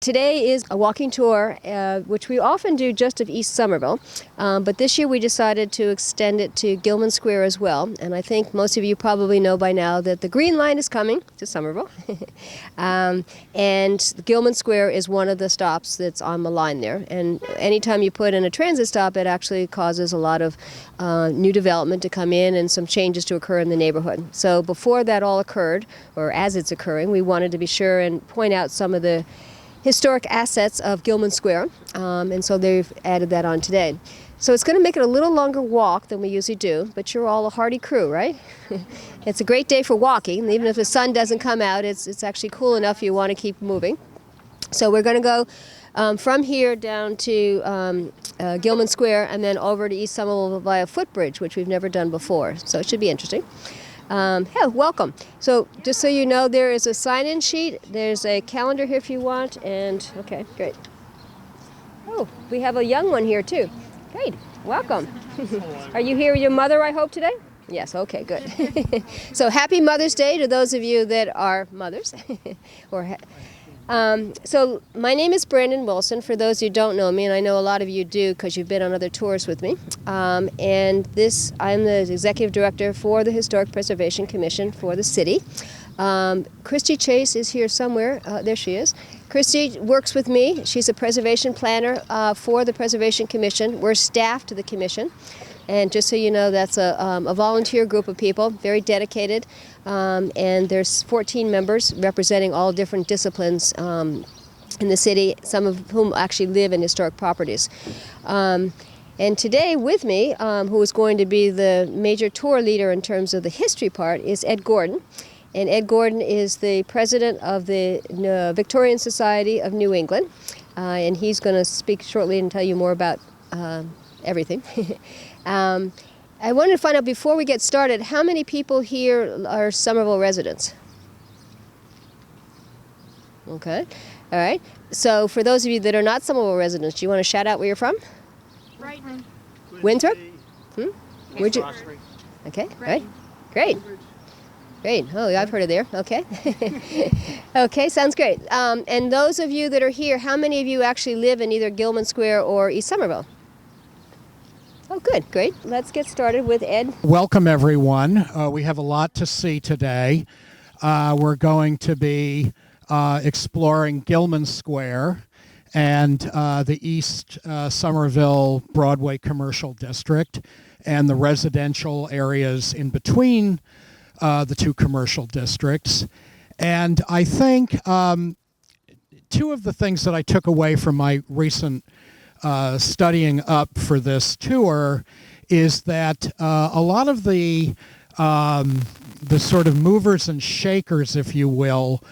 Today is a walking tour, which we often do just of East Somerville, but this year we decided to extend it to Gilman Square as well. And I think most of you probably know by now that the Green Line is coming to Somerville, and Gilman Square is one of the stops that's on the line there. And anytime you put in a transit stop, it actually causes a lot of new development to come in and some changes to occur in the neighborhood. So before that all occurred, or as it's occurring, we wanted to be sure and point out some of the historic assets of Gilman Square, and so they've added that on today. So it's going to make it a little longer walk than we usually do, but you're all a hardy crew, right? It's a great day for walking. Even if the sun doesn't come out, it's actually cool enough you want to keep moving. So we're going to go from here down to Gilman Square and then over to East Somerville via footbridge, which we've never done before. So it should be interesting. Yeah, welcome. So just so you know, there is a sign-in sheet. There's a calendar here if you want. And okay, great. Oh, we have a young one here too. Great, welcome. Are you here with your mother, I hope, today? Yes, okay, good. So happy Mother's Day to those of you that are mothers. So my name is Brandon Wilson, for those who don't know me, and I know a lot of you do because you've been on other tours with me. I'm the Executive Director for the Historic Preservation Commission for the city. Christy Chase is here somewhere. There she is. Christy works with me. She's a preservation planner for the Preservation Commission. We're staff to the commission. And just so you know, that's a volunteer group of people, very dedicated, and there's 14 members representing all different disciplines in the city, some of whom actually live in historic properties. And today with me, who is going to be the major tour leader in terms of the history part, is Ed Gordon. And Ed Gordon is the president of the Victorian Society of New England, and he's going to speak shortly and tell you more about everything. I wanted to find out before we get started, how many people here are Somerville residents? Okay, all right. So for those of you that are not Somerville residents, do you want to shout out where you're from? Right. Winthrop? Where'd you? Okay, right. Great. Great. Oh, I've heard of there. Okay. Okay, sounds great. And those of you that are here, how many of you actually live in either Gilman Square or East Somerville? Oh, good. Great. Let's get started with Ed. Welcome, everyone. We have a lot to see today. We're going to be exploring Gilman Square and the East Somerville Broadway Commercial District and the residential areas in between the two commercial districts. And I think two of the things that I took away from my recent studying up for this tour is that a lot of the sort of movers and shakers, if you will,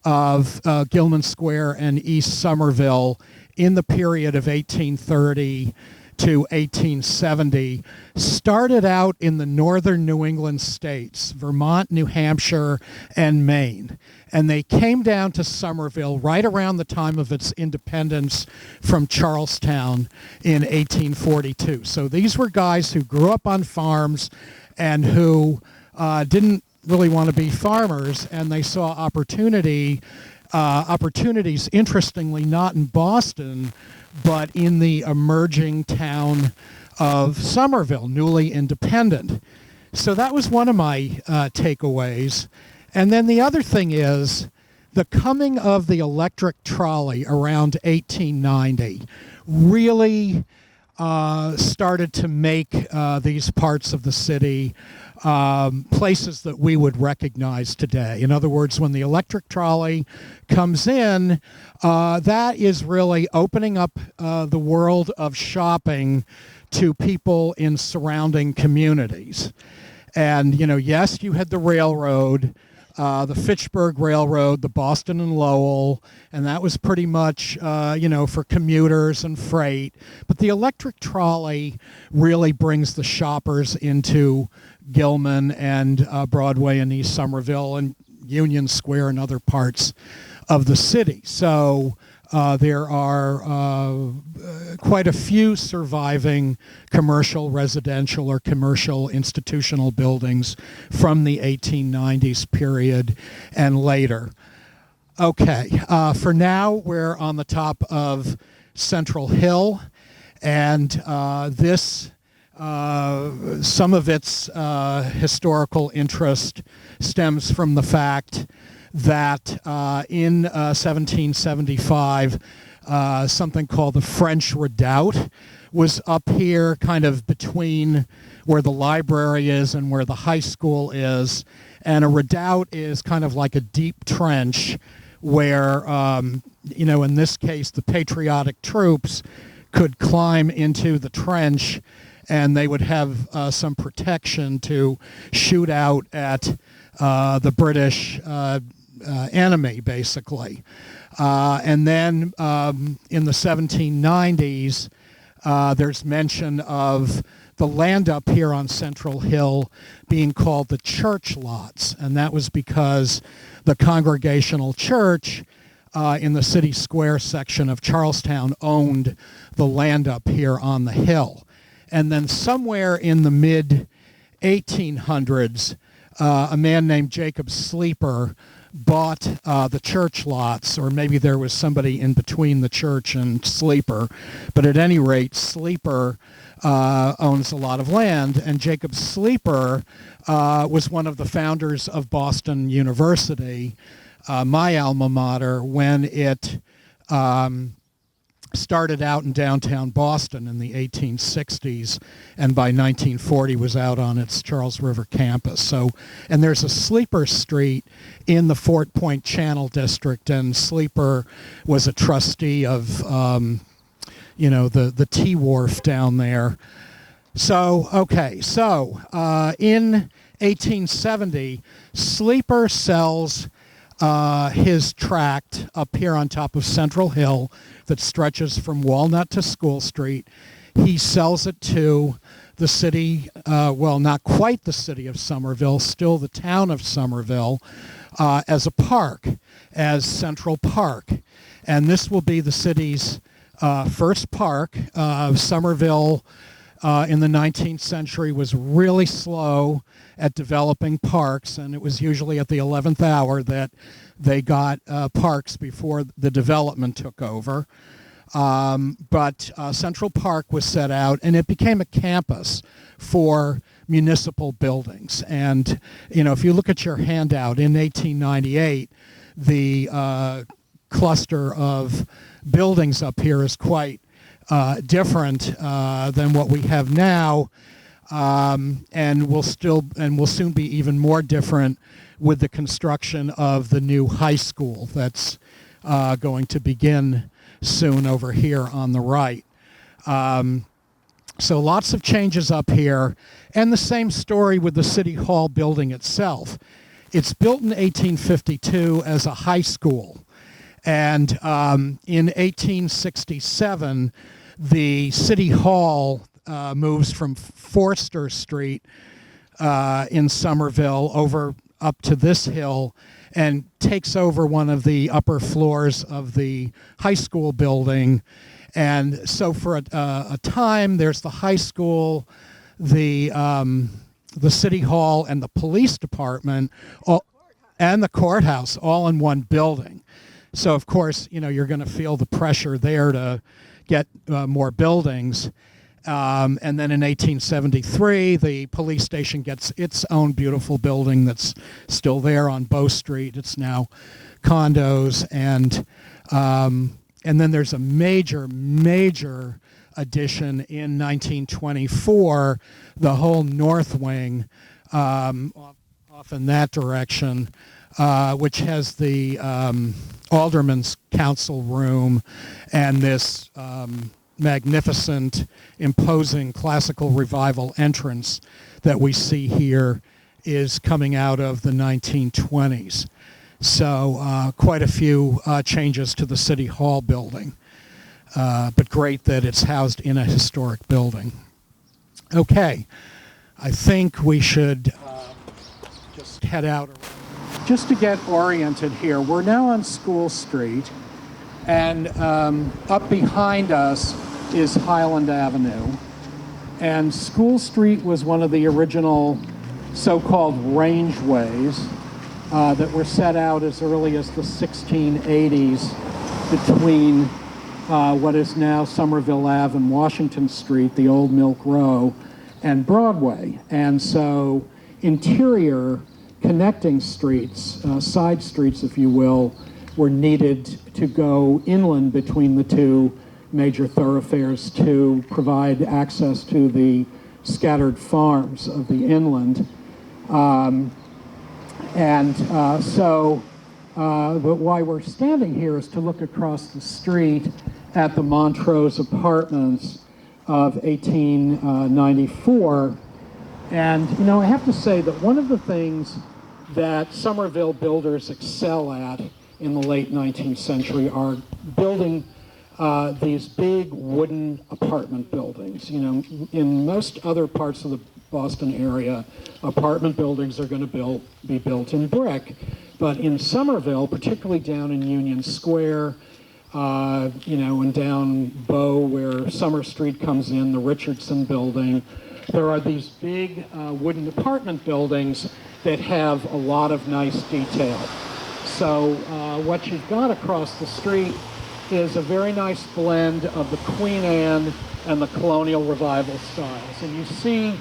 of Gilman Square and East Somerville in the period of 1830 to 1870 started out in the northern New England states, Vermont, New Hampshire, and Maine. And they came down to Somerville right around the time of its independence from Charlestown in 1842. So these were guys who grew up on farms and who didn't really want to be farmers, and they saw opportunities, interestingly, not in Boston, but in the emerging town of Somerville, newly independent. So that was one of my takeaways. And then the other thing is the coming of the electric trolley around 1890 really started to make these parts of the city places that we would recognize today. In other words, when the electric trolley comes in, that is really opening up the world of shopping to people in surrounding communities. And, you know, yes, you had the railroad, the Fitchburg Railroad, the Boston and Lowell, and that was pretty much, for commuters and freight. But the electric trolley really brings the shoppers into Gilman and Broadway and East Somerville and Union Square and other parts of the city. So there are quite a few surviving commercial, residential, or commercial institutional buildings from the 1890s period and later. Okay, for now we're on the top of Central Hill, and this, some of its historical interest stems from the fact that in 1775, something called the French Redoubt was up here kind of between where the library is and where the high school is. And a redoubt is kind of like a deep trench where, in this case, the patriotic troops could climb into the trench and they would have some protection to shoot out at the British enemy, basically. And then in the 1790s, there's mention of the land up here on Central Hill being called the church lots, and that was because the Congregational Church in the City Square section of Charlestown owned the land up here on the hill. And then somewhere in the mid-1800s, a man named Jacob Sleeper bought the church lots, or maybe there was somebody in between the church and Sleeper, but at any rate, Sleeper owns a lot of land, and Jacob Sleeper was one of the founders of Boston University, my alma mater, when it started out in downtown Boston in the 1860s, and by 1940 was out on its Charles River campus. So, and there's a Sleeper Street in the Fort Point Channel District, and Sleeper was a trustee of, the Tea Wharf down there. So, okay, so in 1870, Sleeper sells his tract up here on top of Central Hill that stretches from Walnut to School Street. He sells it to the city, not quite the city of Somerville, still the town of Somerville, as a park, as Central Park. And this will be the city's first park. Somerville in the 19th century was really slow at developing parks, and it was usually at the 11th hour that they got parks before the development took over. But Central Park was set out, and it became a campus for municipal buildings. And, if you look at your handout, in 1898, the cluster of buildings up here is quite different than what we have now. And will soon be even more different with the construction of the new high school that's going to begin soon over here on the right. So lots of changes up here, and the same story with the City Hall building itself. It's built in 1852 as a high school, and in 1867, the City Hall moves from Forster Street in Somerville over up to this hill and takes over one of the upper floors of the high school building. And so for a time, there's the high school, the City Hall, and the police department, and the courthouse all in one building. So, of course, you're going to feel the pressure there to get more buildings. And then in 1873, the police station gets its own beautiful building that's still there on Bow Street. It's now condos, and then there's a major addition in 1924, the whole north wing off in that direction, which has the Alderman's Council Room and this magnificent, imposing classical revival entrance that we see here is coming out of the 1920s. So quite a few changes to the City Hall building, but great that it's housed in a historic building. Okay, I think we should just head out. Just to get oriented here, we're now on School Street, and up behind us is Highland Avenue. And School Street was one of the original so-called rangeways. that were set out as early as the 1680s between what is now Somerville Ave and Washington Street, the old Milk Row, and Broadway. And so interior connecting streets, side streets if you will, were needed to go inland between the two major thoroughfares to provide access to the scattered farms of the inland. But why we're standing here is to look across the street at the Montrose apartments of 1894. And, you know, I have to say that one of the things that Somerville builders excel at in the late 19th century are building these big wooden apartment buildings. You know, in most other parts of the Boston area, apartment buildings are going to be built in brick. But in Somerville, particularly down in Union Square, you know, and down Bow where Summer Street comes in, the Richardson building, there are these big wooden apartment buildings that have a lot of nice detail. So what you've got across the street is a very nice blend of the Queen Anne and the Colonial Revival styles. And you see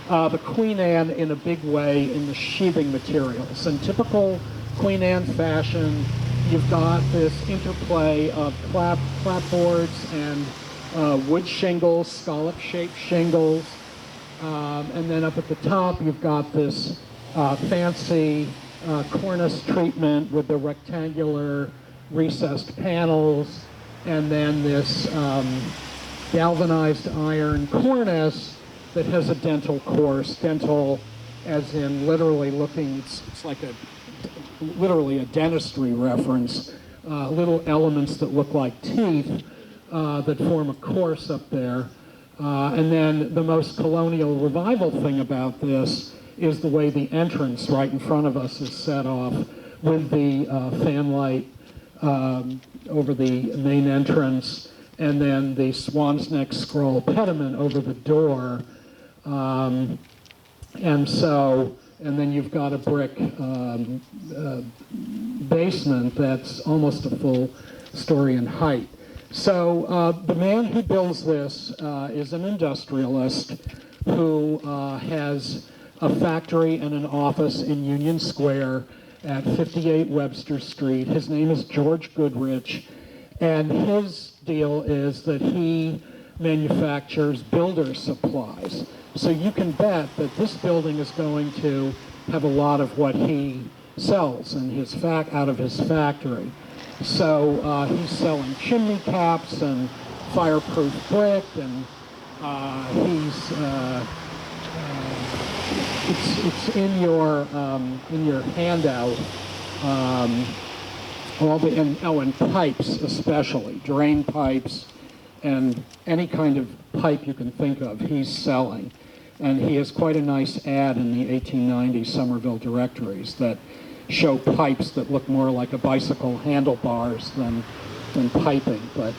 the Queen Anne in a big way in the sheathing materials. In typical Queen Anne fashion, you've got this interplay of clapboards and wood shingles, scallop-shaped shingles. And then up at the top, you've got this fancy cornice treatment with the rectangular recessed panels, and then this galvanized iron cornice that has a dental course. Dental as in literally looking, it's like literally a dentistry reference. Little elements that look like teeth that form a course up there. And then the most Colonial Revival thing about this is the way the entrance right in front of us is set off with the fanlight over the main entrance, and then the swan's neck scroll pediment over the door. And then you've got a brick basement that's almost a full story in height. So the man who builds this is an industrialist who has a factory and an office in Union Square at 58 Webster Street. His name is George Goodrich, and his deal is that he manufactures builder supplies. So you can bet that this building is going to have a lot of what he sells in his out of his factory. So he's selling chimney caps and fireproof brick, and it's in your handout. And pipes especially, drain pipes, and any kind of pipe you can think of, he's selling. And he has quite a nice ad in the 1890 Somerville directories that show pipes that look more like a bicycle handlebars than piping. But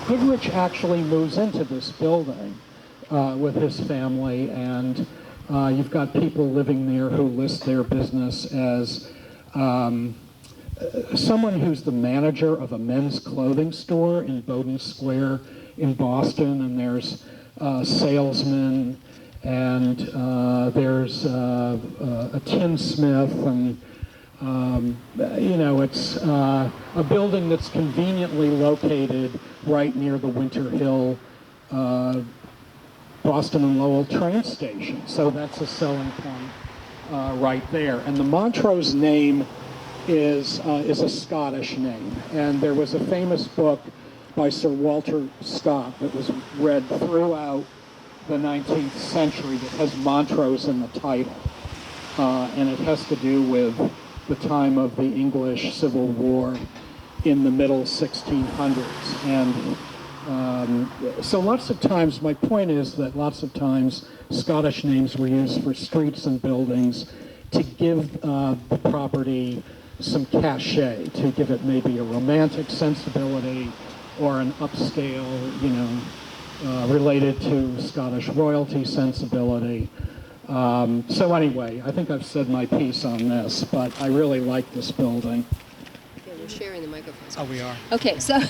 Goodrich actually moves into this building with his family, and you've got people living there who list their business as someone who's the manager of a men's clothing store in Bowdoin Square in Boston, and there's salesmen, and there's a tinsmith, and it's a building that's conveniently located right near the Winter Hill Boston and Lowell train station. So that's a selling point right there. And the Montrose name is a Scottish name, and there was a famous book by Sir Walter Scott that was read throughout the 19th century that has Montrose in the title, and it has to do with the time of the English Civil War in the middle 1600s. And so lots of times, my point is that lots of times Scottish names were used for streets and buildings to give the property some cachet, to give it maybe a romantic sensibility or an upscale, related to Scottish royalty sensibility. So anyway, I think I've said my piece on this, but I really like this building. Yeah, we're sharing the microphones. Oh, we are. Okay, so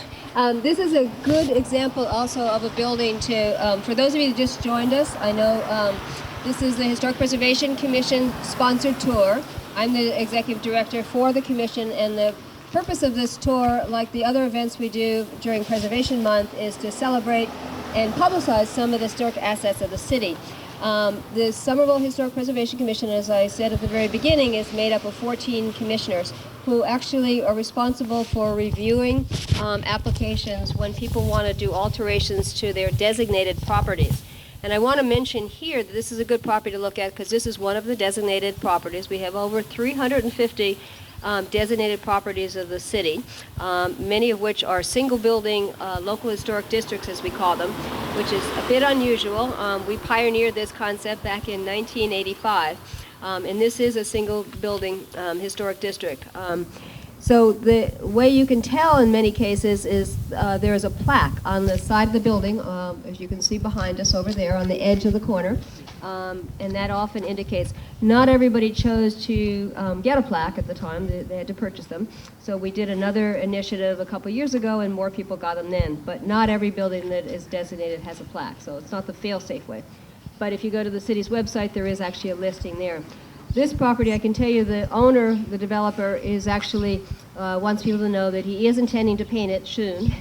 this is a good example also of a building to, for those of you who just joined us, I know this is the Historic Preservation Commission sponsored tour. I'm the executive director for the commission, and the purpose of this tour, like the other events we do during Preservation Month, is to celebrate and publicize some of the historic assets of the city. The Somerville Historic Preservation Commission, as I said at the very beginning, is made up of 14 commissioners who actually are responsible for reviewing applications when people want to do alterations to their designated properties. And I want to mention here that this is a good property to look at because this is one of the designated properties. We have over 350 designated properties of the city, many of which are single building local historic districts, as we call them, which is a bit unusual. We pioneered this concept back in 1985, and this is a single building historic district. So the way you can tell in many cases is there is a plaque on the side of the building, as you can see behind us over there on the edge of the corner. And that often indicates not everybody chose to get a plaque at the time. They had to purchase them. So we did another initiative a couple years ago, and more people got them then. But not every building that is designated has a plaque, so it's not the fail-safe way. But if you go to the city's website, there is actually a listing there. This property, I can tell you, the owner, the developer, is actually wants people to know that he is intending to paint it soon.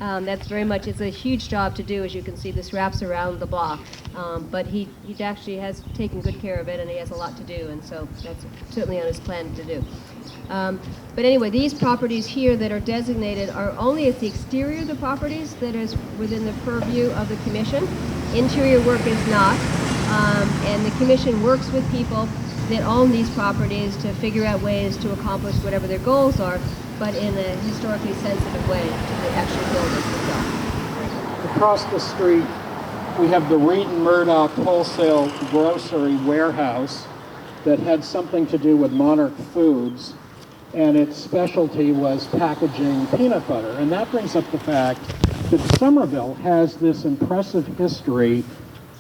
That's very much, it's a huge job to do. As you can see, this wraps around the block. But he actually has taken good care of it, and he has a lot to do, and so that's certainly on his plan to do. But anyway, these properties here that are designated are only at the exterior of the properties that is within the purview of the commission. Interior work is not, and the commission works with people that own these properties to figure out ways to accomplish whatever their goals are, but in a historically sensitive way to the actual buildings itself. Across the street, we have the Reed and Murdock wholesale grocery warehouse that had something to do with Monarch Foods, and its specialty was packaging peanut butter. And that brings up the fact that Somerville has this impressive history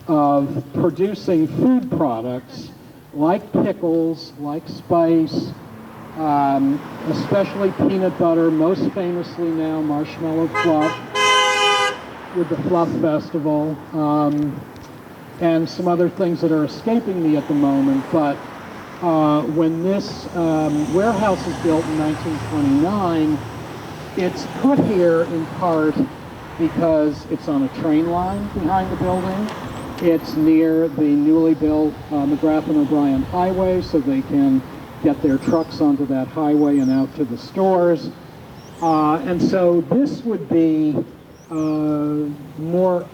of producing food products like pickles, like spice, especially peanut butter, most famously now marshmallow fluff with the Fluff Festival, and some other things that are escaping me at the moment. But when this warehouse is built in 1929, it's put here in part because it's on a train line behind the building. It's near the newly built McGrath and OBrien highway, so they can get their trucks onto that highway and out to the stores. And so this would be more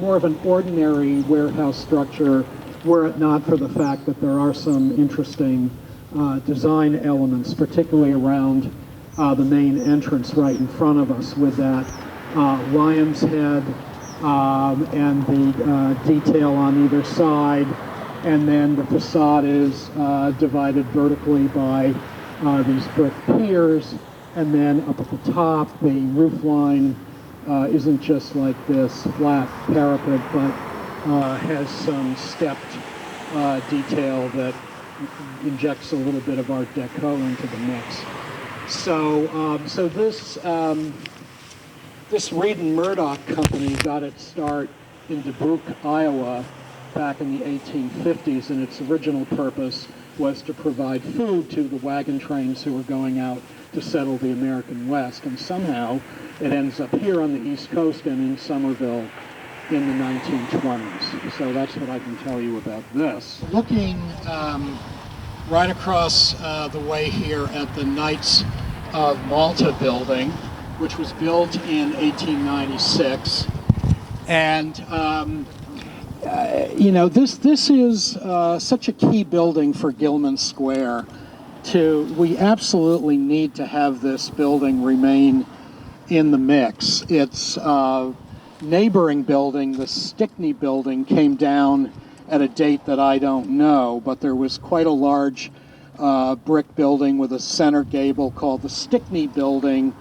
of an ordinary warehouse structure were it not for the fact that there are some interesting design elements, particularly around the main entrance right in front of us with that lion's head and the detail on either side, and then the facade is divided vertically by these brick piers, and then up at the top the roof line isn't just like this flat parapet, but has some stepped detail that injects a little bit of Art Deco into the mix. So, this Reed and Murdock company got its start in Dubuque, Iowa, back in the 1850s, and its original purpose was to provide food to the wagon trains who were going out to settle the American West. And somehow it ends up here on the East Coast and in Somerville in the 1920s. So that's what I can tell you about this. Looking right across the way here at the Knights of Malta building, which was built in 1896. And, this is such a key building for Gilman Square. We absolutely need to have this building remain in the mix. Its neighboring building, the Stickney building, came down at a date that I don't know, but there was quite a large brick building with a center gable called the Stickney building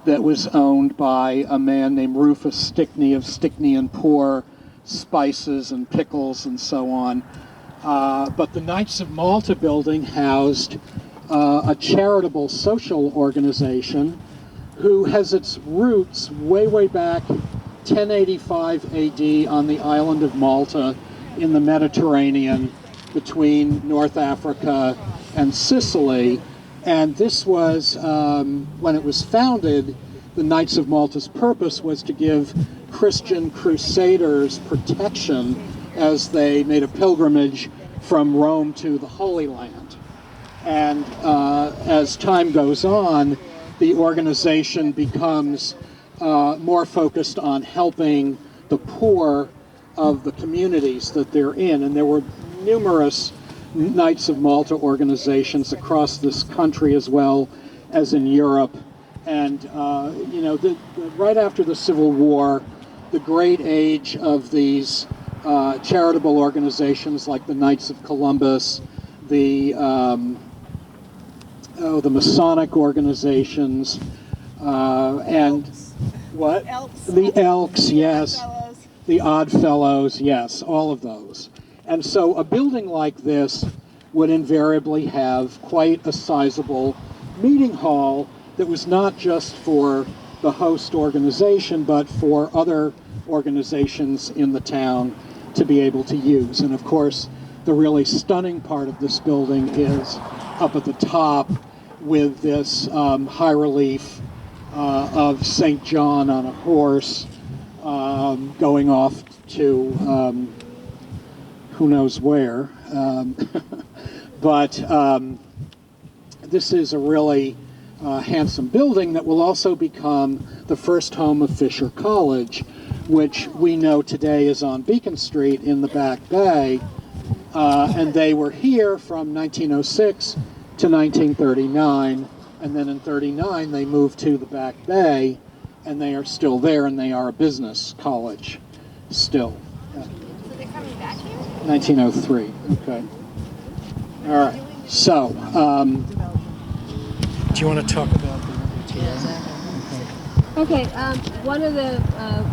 that was owned by a man named Rufus Stickney of Stickney and Poor Spices and Pickles and so on But the Knights of Malta building housed a charitable social organization who has its roots way, way back 1085 AD on the island of Malta in the Mediterranean between North Africa and Sicily. And this was, when it was founded, the Knights of Malta's purpose was to give Christian crusaders protection as they made a pilgrimage from Rome to the Holy Land. And as time goes on, the organization becomes more focused on helping the poor of the communities that they're in. And there were numerous Knights of Malta organizations across this country as well as in Europe. And, right after the Civil War, the great age of these charitable organizations like the Knights of Columbus, the Masonic organizations, and what? Elks. The Elks, yes. Fellows. The Odd Fellows, yes, all of those. And so a building like this would invariably have quite a sizable meeting hall that was not just for the host organization, but for other organizations in the town to be able to use. And of course, the really stunning part of this building is up at the top with this high relief of St. John on a horse going off to who knows where. But this is a really handsome building that will also become the first home of Fisher College, which we know today is on Beacon Street in the Back Bay. And they were here from 1906 to 1939, and then in 39 they moved to the Back Bay, and they are still there, and they are a business college still. So they're coming back here? 1903, okay. All right, so, do you want to talk about the Okay, one of the,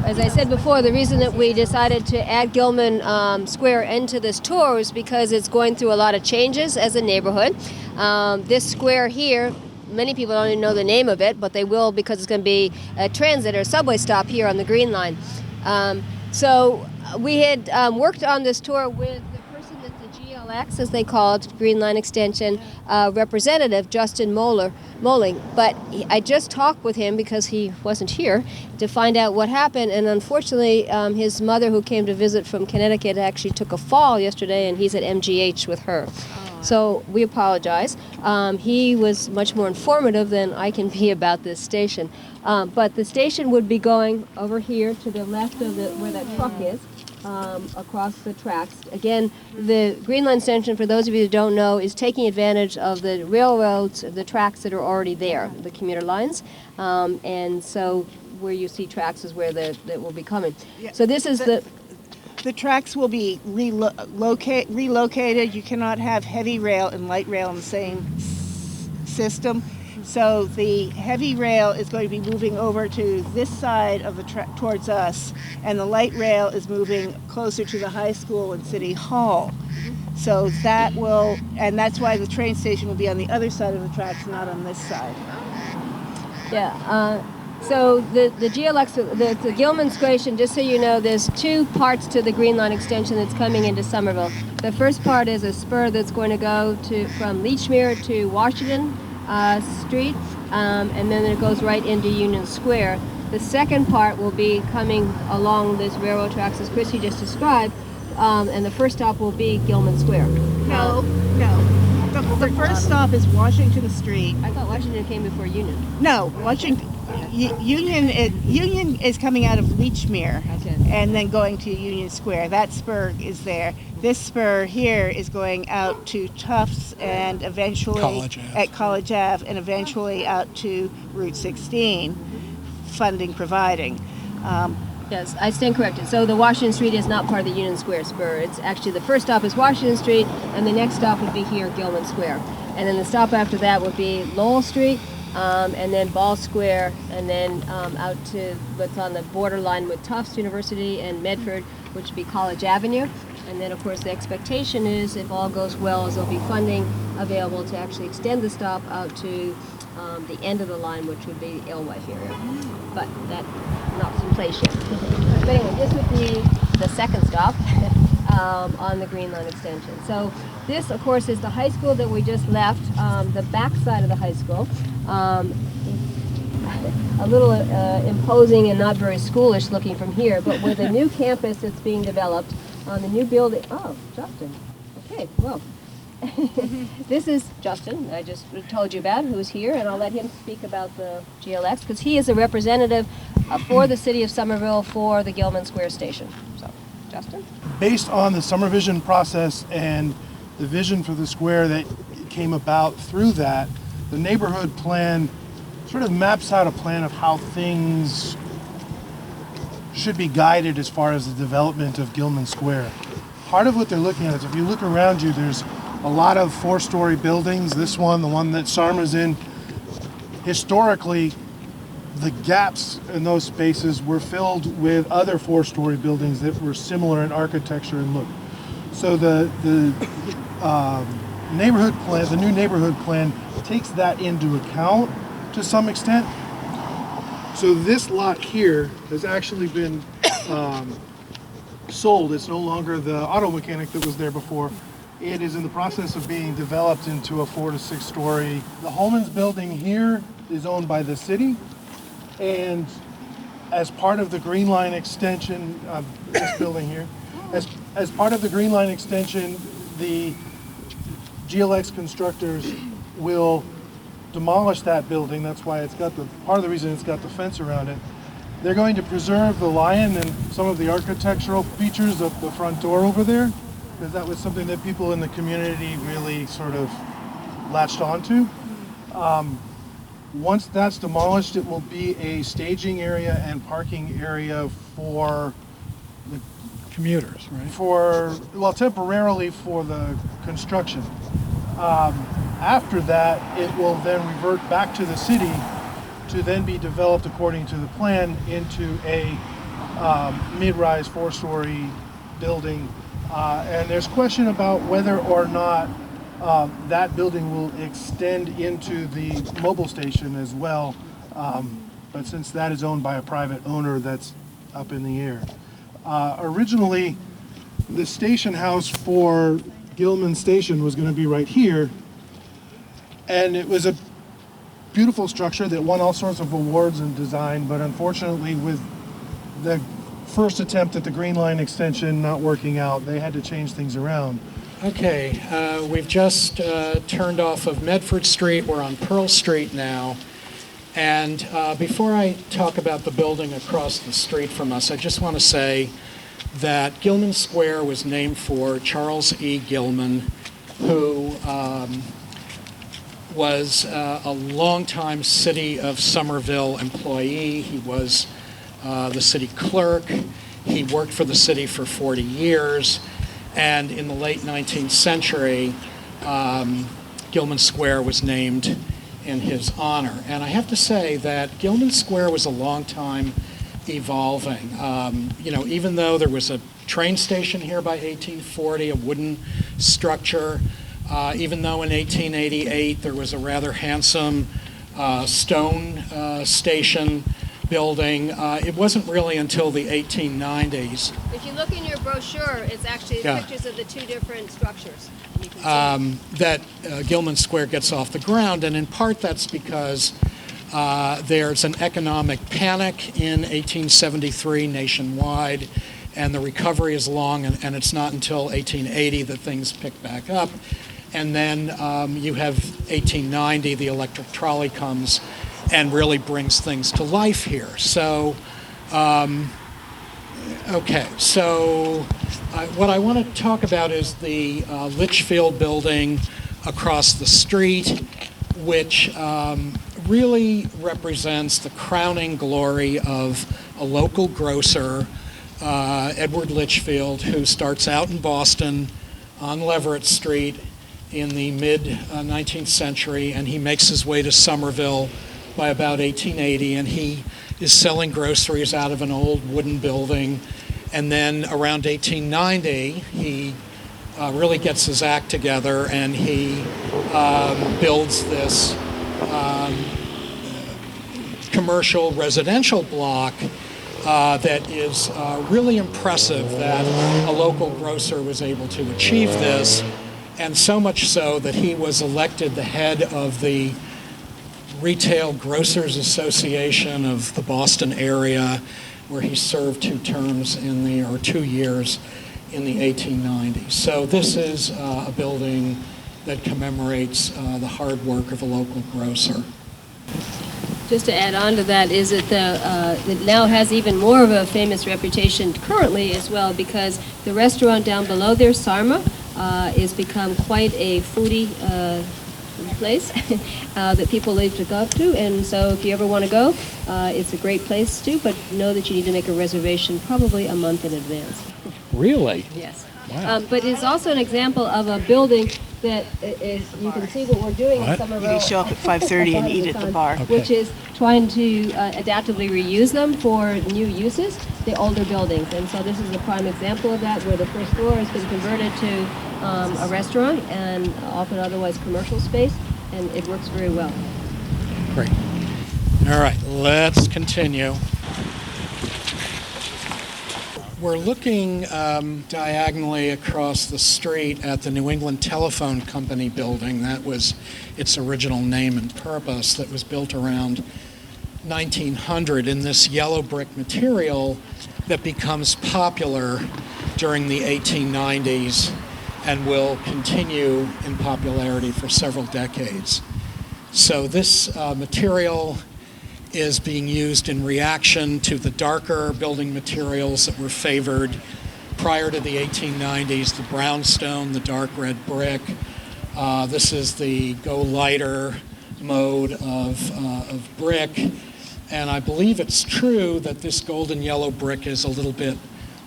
as I said before, the reason that we decided to add Gilman Square into this tour is because it's going through a lot of changes as a neighborhood. This square here, many people don't even know the name of it, but they will because it's going to be a transit or subway stop here on the Green Line. So we had worked on this tour with the person that's the GLX, as they call it, Green Line Extension representative, Justin Moling. But I just talked with him because he wasn't here to find out what happened. And unfortunately, his mother, who came to visit from Connecticut, actually took a fall yesterday, and he's at MGH with her. So we apologize. He was much more informative than I can be about this station. But the station would be going over here to the left of where that truck is, across the tracks. Again, the Green Line Station, for those of you who don't know, is taking advantage of the railroads, the tracks that are already there, the commuter lines. And so where you see tracks is where that will be coming. Yeah. So this is The tracks will be relocated. You cannot have heavy rail and light rail in the same system. So the heavy rail is going to be moving over to this side of the towards us, and the light rail is moving closer to the high school and city hall. So that will, and that's why the train station will be on the other side of the tracks, not on this side. Yeah. So the GLX, the Gilman Station, just so you know, there's two parts to the Green Line extension that's coming into Somerville. The first part is a spur that's going to go from Lechmere to Washington Street, and then it goes right into Union Square. The second part will be coming along this railroad tracks, as Chrissy just described, and the first stop will be Gilman Square. No. The first stop is Washington Street. I thought Washington came before Union. No, Washington. Union is coming out of Lechmere, Okay. and then going to Union Square. That spur is there. This spur here is going out to Tufts and eventually at College Ave, and eventually out to Route 16, funding providing. Yes, I stand corrected. So the Washington Street is not part of the Union Square spur. It's actually the first stop is Washington Street, and the next stop would be here, Gilman Square. And then the stop after that would be Lowell Street, and then Ball Square, and then out to what's on the borderline with Tufts University and Medford, which would be College Avenue. And then, of course, the expectation is, if all goes well, is there'll be funding available to actually extend the stop out to the end of the line, which would be the Alewife area. But that's not in place yet. But anyway, this would be the second stop on the Green Line extension. So this, of course, is the high school that we just left, the back side of the high school. A little imposing and not very schoolish looking from here, but with a new campus that's being developed on the new building. Oh, Justin. Okay, well. This is Justin, I just told you about, who's here, and I'll let him speak about the GLX, because he is a representative for the city of Somerville for the Gilman Square station. So, Justin? Based on the summer vision process and the vision for the square that came about through that, the neighborhood plan sort of maps out a plan of how things should be guided as far as the development of Gilman Square. Part of what they're looking at is, if you look around you, there's a lot of four-story buildings. This one, the one that Sarma's in, historically, the gaps in those spaces were filled with other four-story buildings that were similar in architecture and look. So the neighborhood plan, the new neighborhood plan, takes that into account to some extent. So this lot here has actually been sold. It's no longer the auto mechanic that was there before. It is in the process of being developed into a 4 to 6 story. The Holman's building here is owned by the city, and as part of the Green Line extension, this building here, as part of the Green Line extension, the GLX constructors will demolish that building. That's why it's got part of the reason it's got the fence around it. They're going to preserve the lion and some of the architectural features of the front door over there, because that was something that people in the community really sort of latched onto. Once that's demolished, it will be a staging area and parking area for the Commuters, right? temporarily for the construction. After that, it will then revert back to the city to then be developed according to the plan into a mid-rise 4-story building. And there's question about whether or not that building will extend into the mobile station as well. But since that is owned by a private owner, that's up in the air. Originally, the station house for Gilman Station was going to be right here. And it was a beautiful structure that won all sorts of awards and design, but unfortunately with the first attempt at the Green Line extension not working out, they had to change things around. Okay, we've just turned off of Medford Street. We're on Pearl Street now. And before I talk about the building across the street from us, I just want to say that Gilman Square was named for Charles E. Gilman, who was a longtime City of Somerville employee. He was the city clerk. He worked for the city for 40 years. And in the late 19th century, Gilman Square was named in his honor. And I have to say that Gilman Square was a long time evolving. Even though there was a train station here by 1840, a wooden structure, even though in 1888 there was a rather handsome stone station building, it wasn't really until the 1890s. If you look in your brochure, it's actually pictures of the two different structures. You can see. That Gilman Square gets off the ground, and in part that's because there's an economic panic in 1873 nationwide, and the recovery is long, and it's not until 1880 that things pick back up. And then you have 1890, the electric trolley comes and really brings things to life here. So, what I want to talk about is the Litchfield building across the street, which really represents the crowning glory of a local grocer, Edward Litchfield, who starts out in Boston on Leverett Street in the mid-19th century, and he makes his way to Somerville by about 1880, and he is selling groceries out of an old wooden building. And then around 1890, he really gets his act together, and he builds this commercial residential block that is really impressive that a local grocer was able to achieve this, and so much so that he was elected the head of the Retail Grocers Association of the Boston area, where he served 2 years in the 1890s. So this is a building that commemorates the hard work of a local grocer. Just to add on to that is that it now has even more of a famous reputation currently as well, because the restaurant down below there, Sarma, has become quite a foodie place that people live to go to. And so if you ever want to go, it's a great place too, but know that you need to make a reservation probably a month in advance. Really? Yes. Wow. But it's also an example of a building that is, you can see what we're doing in Somerville. You show up at 5:30 and eat at the bar. Okay. Which is trying to adaptively reuse them for new uses, the older buildings. And so this is a prime example of that, where the first floor has been converted to a restaurant and often otherwise commercial space, and it works very well. Great. All right, let's continue. We're looking diagonally across the street at the New England Telephone Company building. That was its original name and purpose, that was built around 1900 in this yellow brick material that becomes popular during the 1890s and will continue in popularity for several decades. So this material is being used in reaction to the darker building materials that were favored prior to the 1890s, the brownstone, the dark red brick. This is the go lighter mode of brick. And I believe it's true that this golden yellow brick is a little bit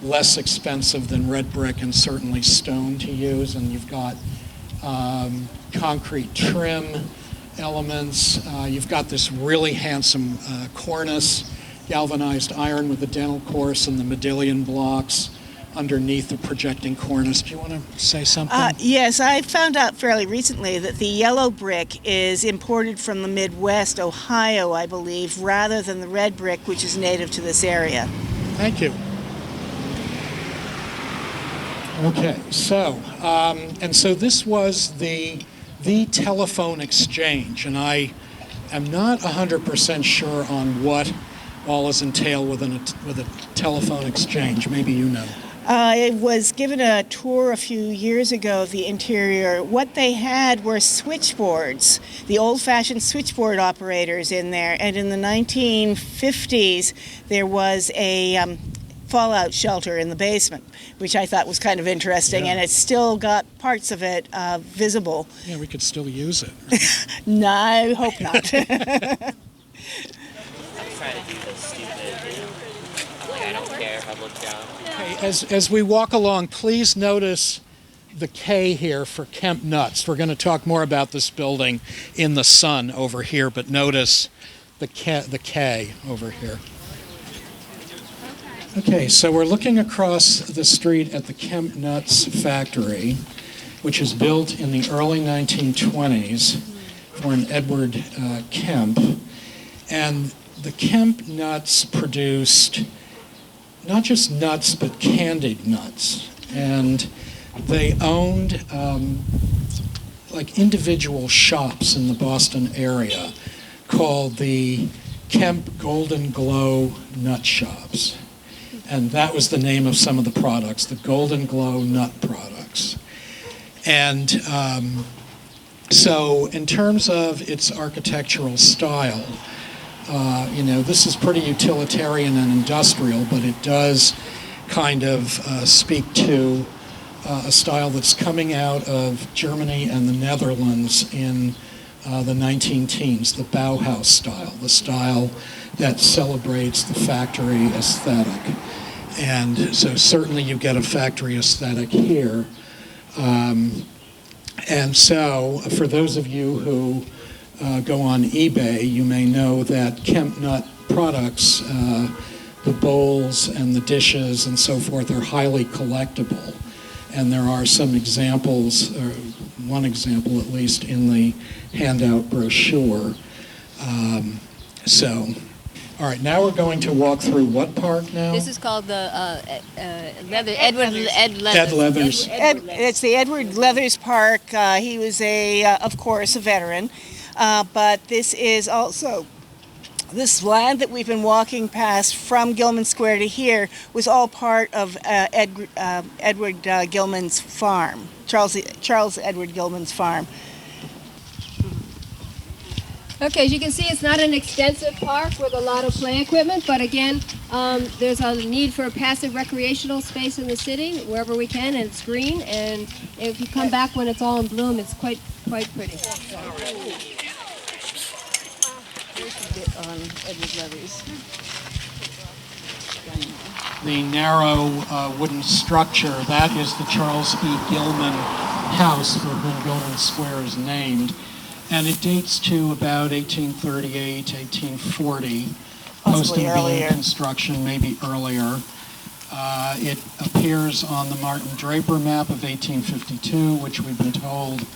less expensive than red brick and certainly stone to use. And you've got concrete trim elements. You've got this really handsome cornice, galvanized iron with the dental course and the modillion blocks underneath the projecting cornice. Do you want to say something? Yes, I found out fairly recently that the yellow brick is imported from the Midwest, Ohio, I believe, rather than the red brick, which is native to this area. Thank you. Okay, so this was the telephone exchange, and I am not 100% sure on what all is entailed with a telephone exchange. Maybe you know. I was given a tour a few years ago of the interior. What they had were switchboards, the old-fashioned switchboard operators in there, and in the 1950s there was a fallout shelter in the basement, which I thought was kind of interesting, and it's still got parts of it visible. Yeah, we could still use it. No, I hope not. I'm trying to do this stupid, like I don't care if I look down. Okay, as we walk along, please notice the K here for Kemp Nuts. We're going to talk more about this building in the sun over here, but notice the K over here. Okay, so we're looking across the street at the Kemp Nuts factory, which was built in the early 1920s for an Edward Kemp. And the Kemp Nuts produced not just nuts, but candied nuts. And they owned like individual shops in the Boston area called the Kemp Golden Glow Nut Shops. And that was the name of some of the products, the Golden Glow nut products. And so in terms of its architectural style, this is pretty utilitarian and industrial, but it does kind of speak to a style that's coming out of Germany and the Netherlands in the 19-teens, the Bauhaus style, the style that celebrates the factory aesthetic. And so certainly you get a factory aesthetic here. And so for those of you who go on eBay, you may know that Kemp Nut products the bowls and the dishes and so forth are highly collectible. And there are some examples, or one example at least, in the handout brochure. All right, now we're going to walk through what park now? This is called the Ed Leathers. It's the Edward Leathers Park. He was of course, a veteran. But this is also, this land that we've been walking past from Gilman Square to here was all part of Edward Gilman's farm, Charles Edward Gilman's farm. Okay, as you can see, it's not an extensive park with a lot of play equipment, but again, there's a need for a passive recreational space in the city wherever we can, and it's green, and if you come back when it's all in bloom, it's quite pretty. The narrow wooden structure, that is the Charles E. Gilman House, for whom Gilman Square is named. And it dates to about 1838, 1840, post-Beam construction, maybe earlier. It appears on the Martin Draper map of 1852, which we've been told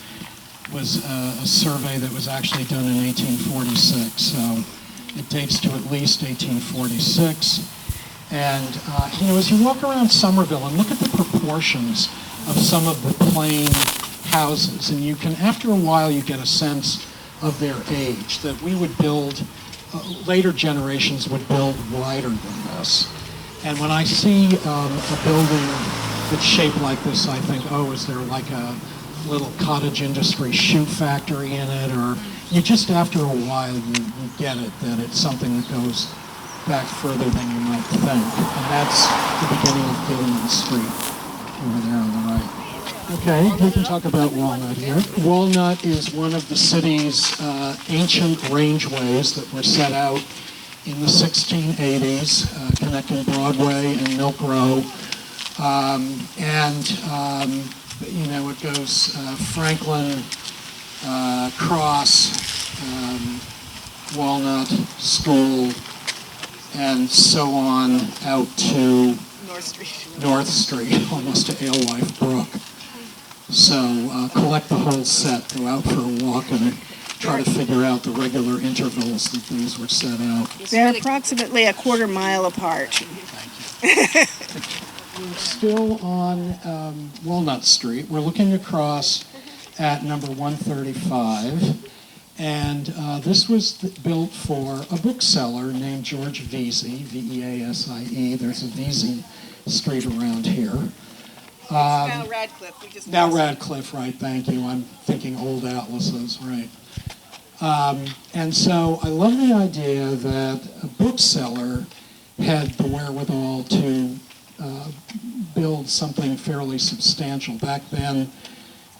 was a survey that was actually done in 1846. So it dates to at least 1846. And as you walk around Somerville and look at the proportions of some of the plain houses, and you can, after a while, you get a sense of their age, that we would build, later generations would build wider than this. And when I see a building that's shaped like this, I think, oh, is there like a little cottage industry shoe factory in it? Or you just, after a while, you get it, that it's something that goes back further than you might think. And that's the beginning of Gilman Street, over there on the right. Okay, we can talk about Walnut here. Walnut is one of the city's ancient rangeways that were set out in the 1680s, connecting Broadway and Milk Row. It goes Franklin, Cross, Walnut, School, and so on out to North Street, almost to Alewife Brook. So collect the whole set, go out for a walk, and try to figure out the regular intervals that these were set out. They're approximately a quarter mile apart. Thank you. We're still on Walnut Street. We're looking across at number 135. And this was built for a bookseller named George Vesey, V-E-A-S-I-E. There's a Vesey Street around here. Now Radcliffe. Now Radcliffe, right, thank you. I'm thinking old atlases, right. And so I love the idea that a bookseller had the wherewithal to build something fairly substantial. Back then,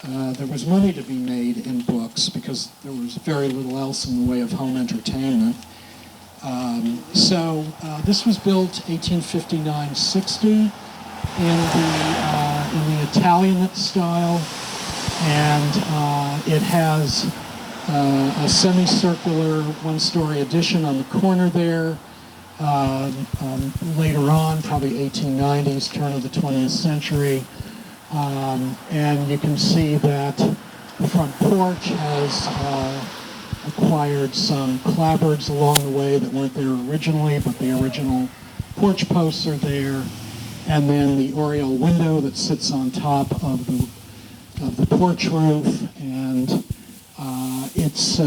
there was money to be made in books because there was very little else in the way of home entertainment. So this was built 1859-60 in the Italianate style, and it has a semicircular one-story addition on the corner there. Later on, probably 1890s, turn of the 20th century, and you can see that the front porch has acquired some clapboards along the way that weren't there originally, but the original porch posts are there. And then the oriel window that sits on top of the porch roof, and it's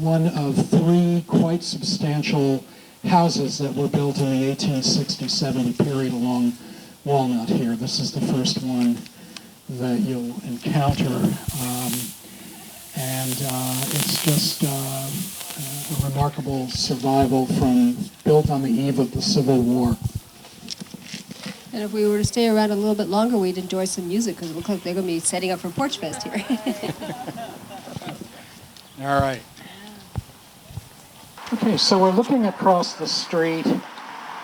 one of three quite substantial houses that were built in the 1860-70 period along Walnut here. This is the first one that you'll encounter, and it's just a remarkable survival from built on the eve of the Civil War. And if we were to stay around a little bit longer, we'd enjoy some music, because it looks like they're going to be setting up for Porch Fest here. All right. Okay, so we're looking across the street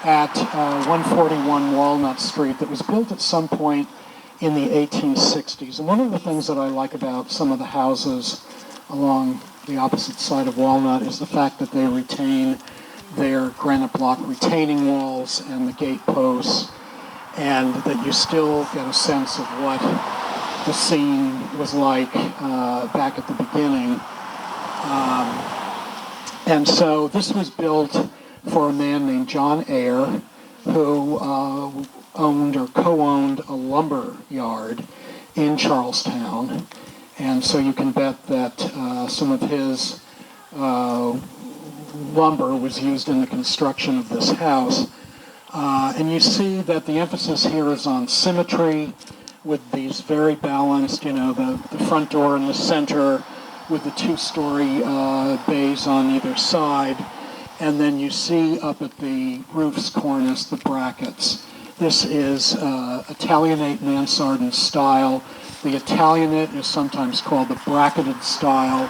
at 141 Walnut Street that was built at some point in the 1860s. And one of the things that I like about some of the houses along the opposite side of Walnut is the fact that they retain their granite block retaining walls and the gate posts, and that you still get a sense of what the scene was like back at the beginning. And so this was built for a man named John Eyre, who owned or co-owned a lumber yard in Charlestown. And so you can bet that some of his lumber was used in the construction of this house. And you see that the emphasis here is on symmetry, with these very balanced, the front door in the center with the two-story bays on either side. And then you see up at the roof's cornice the brackets. This is Italianate mansard style. The Italianate is sometimes called the bracketed style.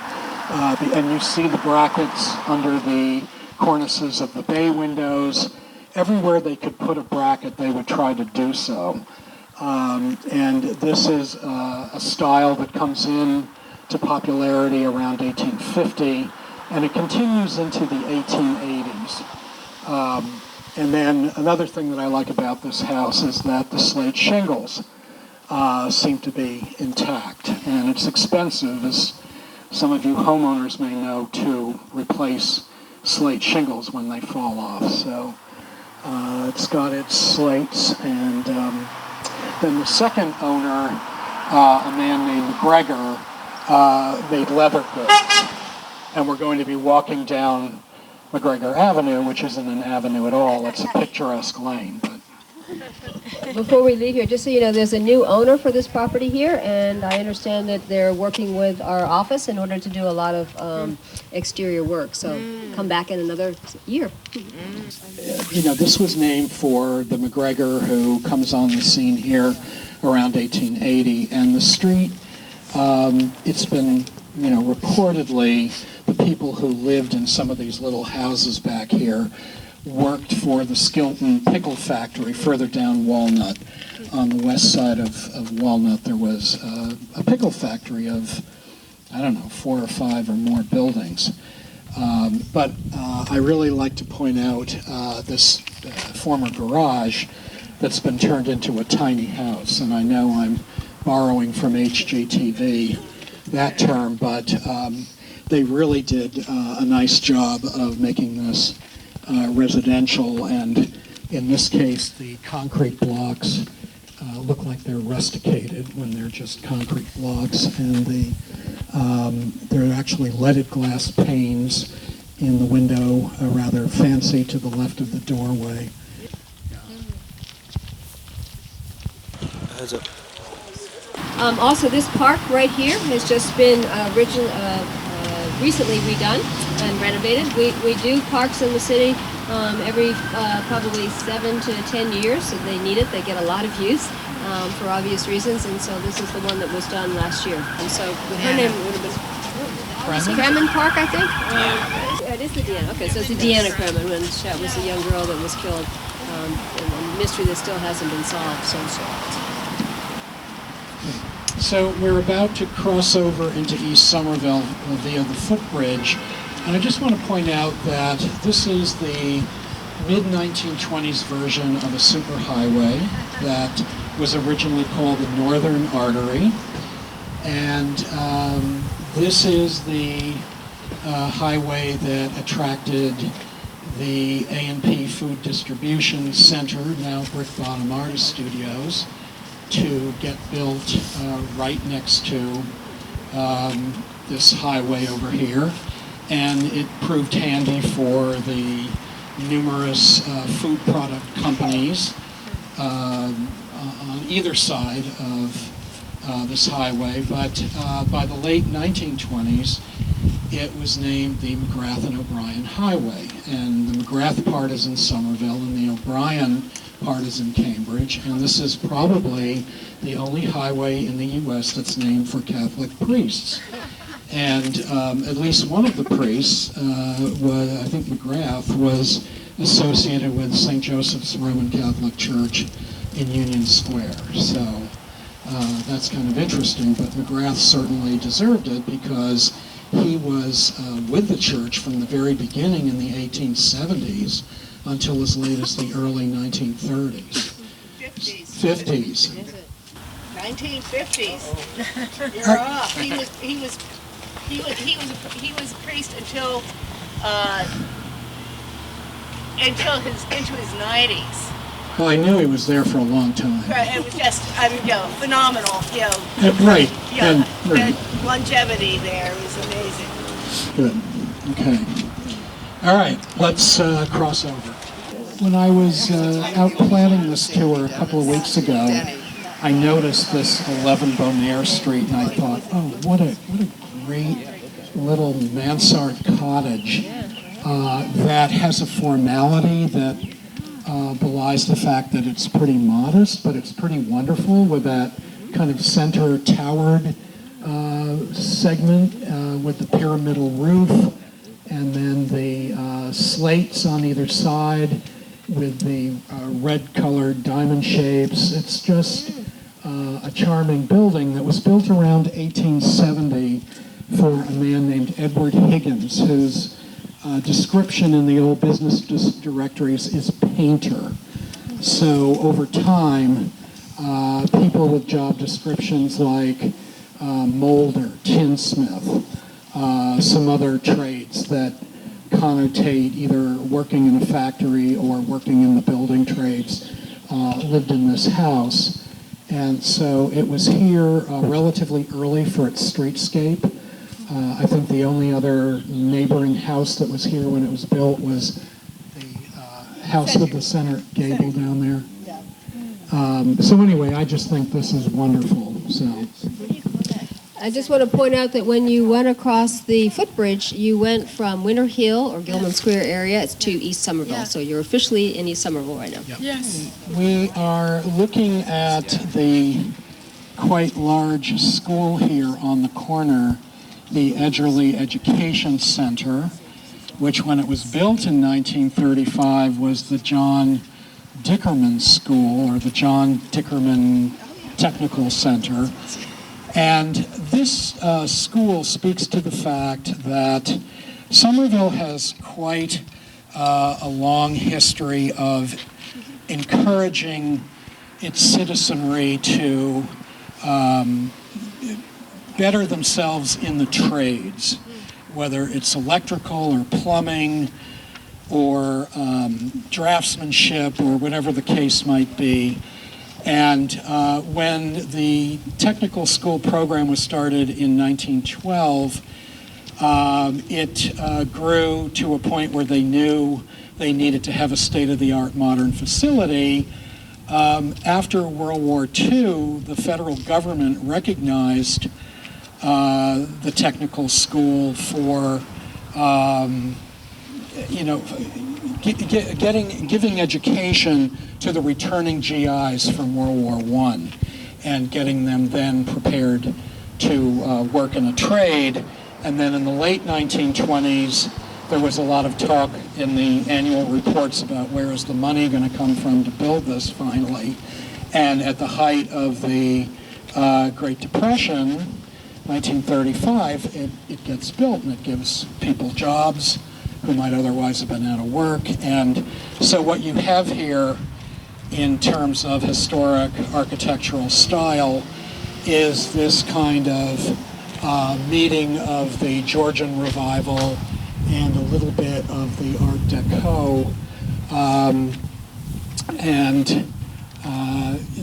And you see the brackets under the cornices of the bay windows. Everywhere they could put a bracket, they would try to do so. And this is a style that comes in to popularity around 1850, and it continues into the 1880s. And then another thing that I like about this house is that the slate shingles seem to be intact, and it's expensive, as some of you homeowners may know, to replace slate shingles when they fall off. So it's got its slates, and then the second owner, a man named McGregor, made leather goods. And we're going to be walking down McGregor Avenue, which isn't an avenue at all. It's a picturesque lane. But Before we leave here, just so you know, there's a new owner for this property here, and I understand that they're working with our office in order to do a lot of exterior work. So come back in another year. This was named for the McGregor who comes on the scene here around 1880. And the street, it's been, reportedly the people who lived in some of these little houses back here worked for the Skilton Pickle Factory further down Walnut. On the west side of Walnut, there was a pickle factory of, 4 or 5 or more buildings. But I really like to point out this former garage that's been turned into a tiny house. And I know I'm borrowing from HGTV that term, but they really did a nice job of making this residential, and in this case the concrete blocks look like they're rusticated when they're just concrete blocks, and there are actually leaded glass panes in the window, rather fancy, to the left of the doorway. Also, this park right here has just been recently redone and renovated. We do parks in the city every probably 7 to 10 years, so they need it. They get a lot of use for obvious reasons, and so this is the one that was done last year. And so her name would have been Kremen Park, I think? It is the Deanna. Okay, so it's the Deanna Kremen, when she was a young girl that was killed. And a mystery that still hasn't been solved. So we're about to cross over into East Somerville via the footbridge, and I just want to point out that this is the mid-1920s version of a superhighway that was originally called the Northern Artery, and this is the highway that attracted the A&P Food Distribution Center, now Brick Bottom Artist Studios, to get built right next to this highway over here. And it proved handy for the numerous food product companies on either side of this highway. But by the late 1920s, it was named the McGrath and O'Brien Highway. And the McGrath part is in Somerville, and the O'Brien part is in Cambridge, and this is probably the only highway in the U.S. that's named for Catholic priests. And at least one of the priests, I think McGrath, was associated with St. Joseph's Roman Catholic Church in Union Square. So that's kind of interesting, but McGrath certainly deserved it because he was with the church from the very beginning in the 1870s until as late as the early 1930s. 50s. 1950s. You're off. He was a priest until into his 90s. Well, I knew he was there for a long time. Right, it was just, phenomenal. Right. Yeah, And, the longevity there was amazing. Good. Okay. All right, let's cross over. When I was out planning this tour a couple of weeks ago, I noticed this 11 Bonaire Street, and I thought, oh, what a great little mansard cottage that has a formality that belies the fact that it's pretty modest, but it's pretty wonderful with that kind of center towered segment with the pyramidal roof, and then the slates on either side with the red-colored diamond shapes. It's just a charming building that was built around 1870 for a man named Edward Higgins, whose description in the old business directories is painter. So over time, people with job descriptions like molder, tinsmith, some other trades that connotate either working in a factory or working in the building trades lived in this house. And so it was here relatively early for its streetscape. I think the only other neighboring house that was here when it was built was the house with the center gable down there. So anyway, I just think this is wonderful. So I just want to point out that when you went across the footbridge, you went from Winter Hill or Gilman Square area to East Somerville. So you're officially in East Somerville right now. Yep. Yes. We are looking at the quite large school here on the corner, the Edgerly Education Center, which when it was built in 1935 was the John Dickerman School, or the John Dickerman Technical Center. And this school speaks to the fact that Somerville has quite a long history of encouraging its citizenry to better themselves in the trades, whether it's electrical or plumbing or draftsmanship or whatever the case might be. And when the technical school program was started in 1912, it grew to a point where they knew they needed to have a state-of-the-art modern facility. After World War II, the federal government recognized the technical school for, giving education to the returning GIs from World War I and getting them then prepared to work in a trade. And then in the late 1920s, there was a lot of talk in the annual reports about where is the money going to come from to build this finally. And at the height of the Great Depression, 1935, it gets built and it gives people jobs who might otherwise have been out of work. And so what you have here in terms of historic architectural style is this kind of meeting of the Georgian Revival and a little bit of the Art Deco, and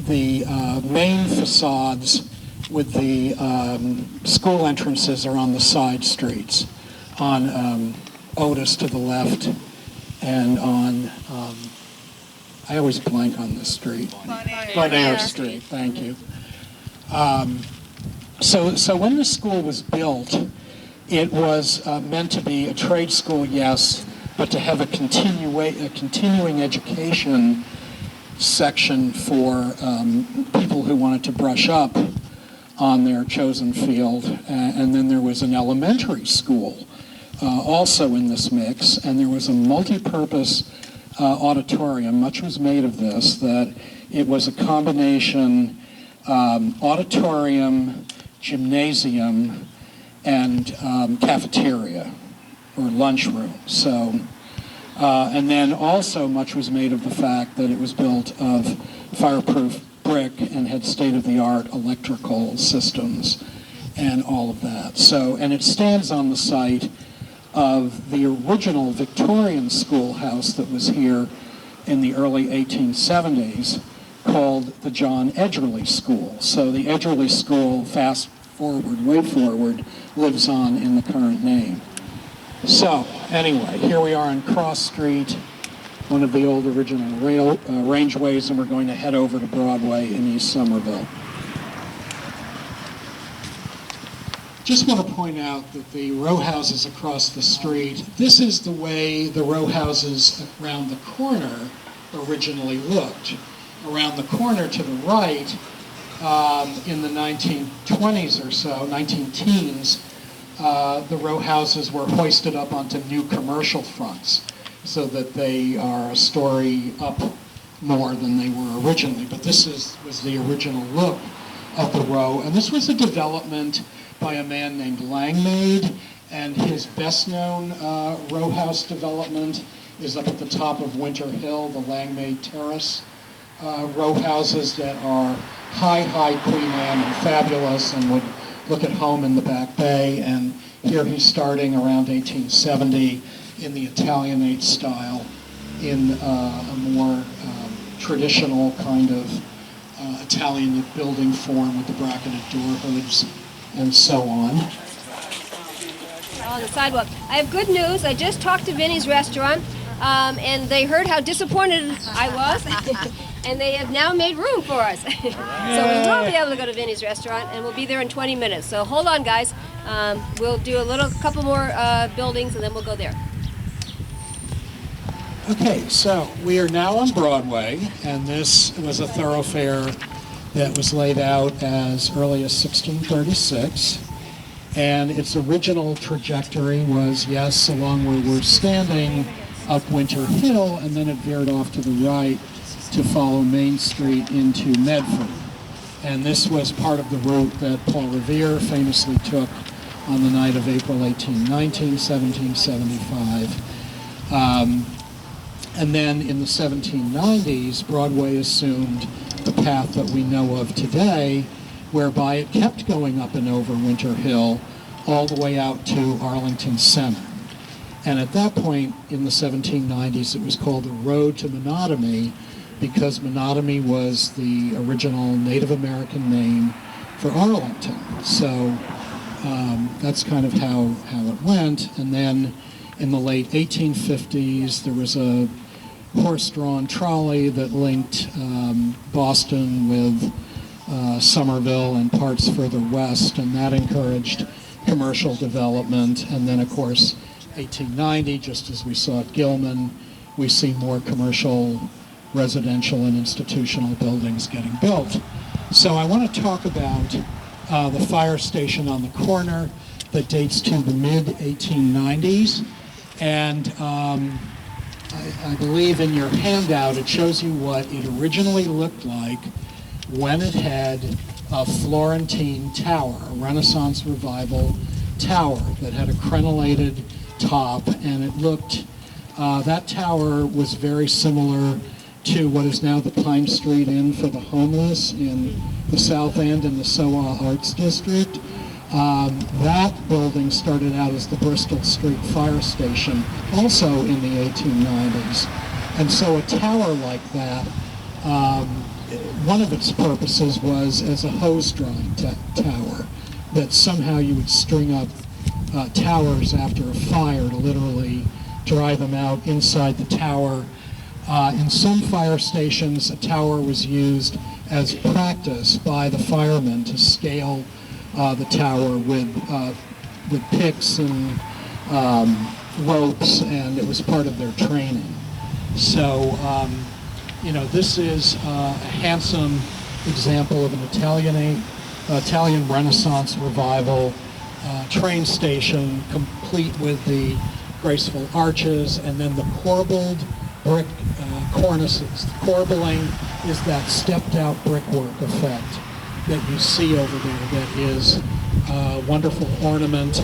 the main facades with the school entrances are on the side streets, on Otis to the left, and on, I always blank on this street. Bonaire Street, thank you. So when the school was built, it was meant to be a trade school, yes, but to have a continuing education section for people who wanted to brush up on their chosen field. And then there was an elementary school also in this mix, and there was a multi-purpose auditorium. Much was made of this, that it was a combination auditorium, gymnasium, and cafeteria or lunchroom. So, and then also much was made of the fact that it was built of fireproof brick and had state-of-the-art electrical systems and all of that. So, and it stands on the site of the original Victorian schoolhouse that was here in the early 1870s, called the John Edgerly School. So the Edgerly School, fast forward, way forward, lives on in the current name. So anyway, here we are on Cross Street, one of the old original rangeways, and we're going to head over to Broadway in East Somerville. Just want to point out that the row houses across the street, this is the way the row houses around the corner originally looked. Around the corner to the right, in the 1920s or so, 19-teens, the row houses were hoisted up onto new commercial fronts so that they are a story up more than they were originally. But this was the original look of the row, and this was a development by a man named Langmaid, and his best-known row house development is up at the top of Winter Hill, the Langmaid Terrace row houses that are high Queen Anne and fabulous and would look at home in the back bay. And here he's starting around 1870 in the Italianate style in a more traditional kind of Italian building form with the bracketed door hoods and so on. On the sidewalk. I have good news. I just talked to Vinny's restaurant, and they heard how disappointed I was, and they have now made room for us. So we will be able to go to Vinny's restaurant, and we'll be there in 20 minutes. So hold on, guys. We'll do a couple more buildings, and then we'll go there. Okay, so we are now on Broadway, and this was a thoroughfare that was laid out as early as 1636. And its original trajectory was, yes, along where we're standing, up Winter Hill, and then it veered off to the right to follow Main Street into Medford. And this was part of the route that Paul Revere famously took on the night of April 1819, 1775. And then in the 1790s, Broadway assumed the path that we know of today, whereby it kept going up and over Winter Hill all the way out to Arlington Center. And at that point in the 1790s, it was called the Road to Menotomy, because Menotomy was the original Native American name for Arlington. So that's kind of how it went. And then in the late 1850s, there was a horse-drawn trolley that linked Boston with Somerville and parts further west, and that encouraged commercial development. And then, of course, 1890, just as we saw at Gilman, we see more commercial, residential, and institutional buildings getting built. So I want to talk about the fire station on the corner that dates to the mid-1890s. And I believe in your handout it shows you what it originally looked like when it had a Florentine tower, a Renaissance Revival tower that had a crenellated top, and it looked, that tower was very similar to what is now the Pine Street Inn for the homeless in the South End in the SoA Arts District. That building started out as the Bristol Street Fire Station, also in the 1890s. And so a tower like that, one of its purposes was as a hose drying tower, that somehow you would string up towers after a fire to literally dry them out inside the tower. In some fire stations, a tower was used as practice by the firemen to scale the tower with picks and ropes, and it was part of their training. So, this is a handsome example of an Italian Renaissance Revival train station, complete with the graceful arches and then the corbelled brick cornices. Corbelling is that stepped-out brickwork effect that you see over there that is wonderful ornament.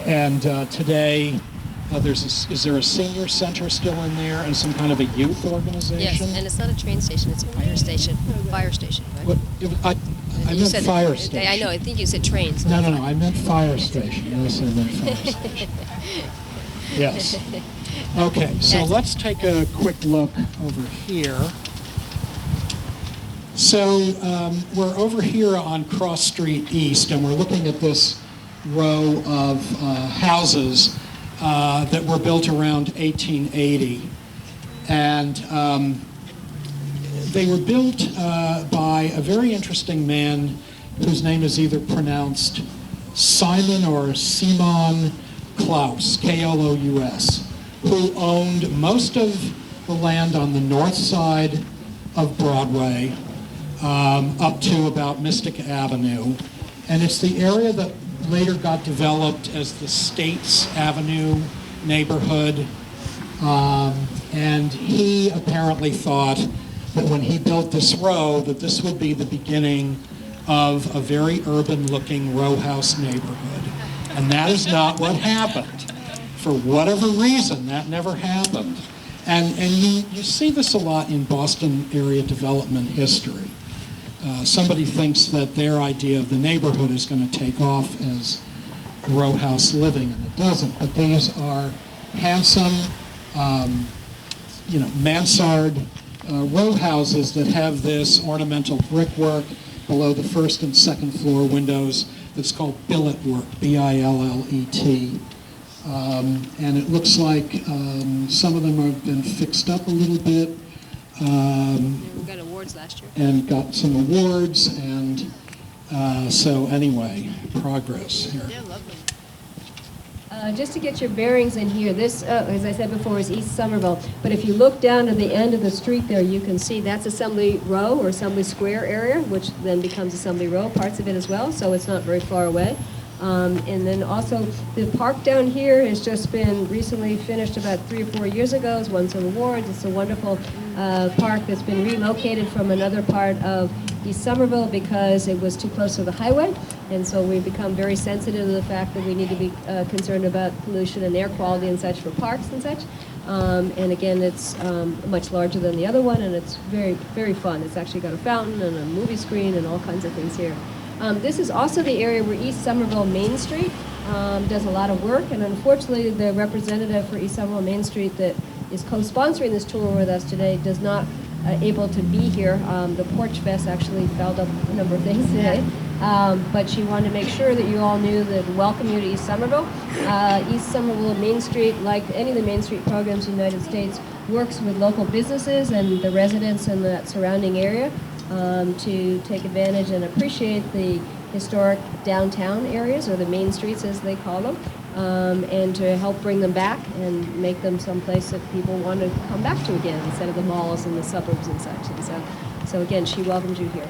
And today, is there a senior center still in there and some kind of a youth organization? Yes, and it's not a train station, it's a fire station. Fire station, right? What, I You meant said- fire station. I know, I think you said trains. No, I meant fire station. Yes, I meant fire station. Yes. Okay, so That's- let's take a quick look over here. So we're over here on Cross Street East, and we're looking at this row of houses that were built around 1880. And they were built by a very interesting man whose name is either pronounced Simon or Simon Klaus, K-L-O-U-S, who owned most of the land on the north side of Broadway up to about Mystic Avenue. And it's the area that later got developed as the States Avenue neighborhood. And he apparently thought that when he built this row, that this would be the beginning of a very urban-looking row house neighborhood. And that is not what happened. For whatever reason, that never happened. And you see this a lot in Boston area development history. Somebody thinks that their idea of the neighborhood is going to take off as row house living, and it doesn't. But these are handsome, mansard row houses that have this ornamental brickwork below the first and second floor windows that's called billet work, B-I-L-L-E-T. And it looks like some of them have been fixed up a little bit. We got awards last year. And got some awards, and so anyway, progress here. Yeah, lovely. Just to get your bearings in here, this, as I said before, is East Somerville. But if you look down to the end of the street there, you can see that's Assembly Row or Assembly Square area, which then becomes Assembly Row, parts of it as well, so it's not very far away. And then also the park down here has just been recently finished about 3 or 4 years ago. It's won some awards. It's a wonderful park that's been relocated from another part of East Somerville because it was too close to the highway. And so we've become very sensitive to the fact that we need to be concerned about pollution and air quality and such for parks and such. And again, it's much larger than the other one, and it's very, very fun. It's actually got a fountain and a movie screen and all kinds of things here. This is also the area where East Somerville Main Street does a lot of work, and unfortunately the representative for East Somerville Main Street that is co-sponsoring this tour with us today does not able to be here. The Porch Fest actually fouled up a number of things today, but she wanted to make sure that you all knew that welcome you to East Somerville. East Somerville Main Street, like any of the Main Street programs in the United States, works with local businesses and the residents in that surrounding area to take advantage and appreciate the historic downtown areas, or the main streets as they call them, and to help bring them back and make them someplace that people want to come back to again instead of the malls and the suburbs and such. And so again, she welcomes you here.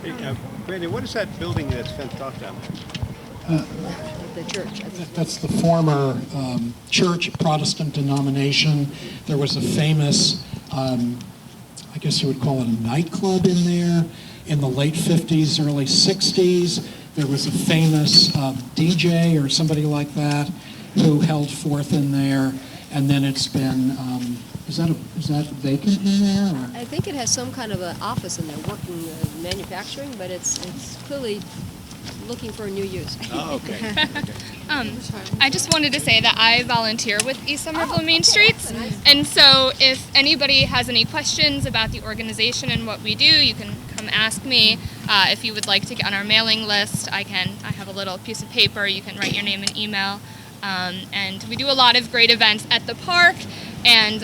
Hey, Brandon, what is that building that's fenced off down there? The church, I think. That's the former church, Protestant denomination. There was a famous, I guess you would call it a nightclub in there in the late 50s, early 60s. There was a famous DJ or somebody like that who held forth in there. And then it's been, is that vacant in there? Or? I think it has some kind of an office in there working manufacturing, but it's clearly looking for a new use. Oh, okay. I just wanted to say that I volunteer with East Somerville Main Streets, and so if anybody has any questions about the organization and what we do, you can come ask me. If you would like to get on our mailing list, I have a little piece of paper. You can write your name and email, and we do a lot of great events at the park, and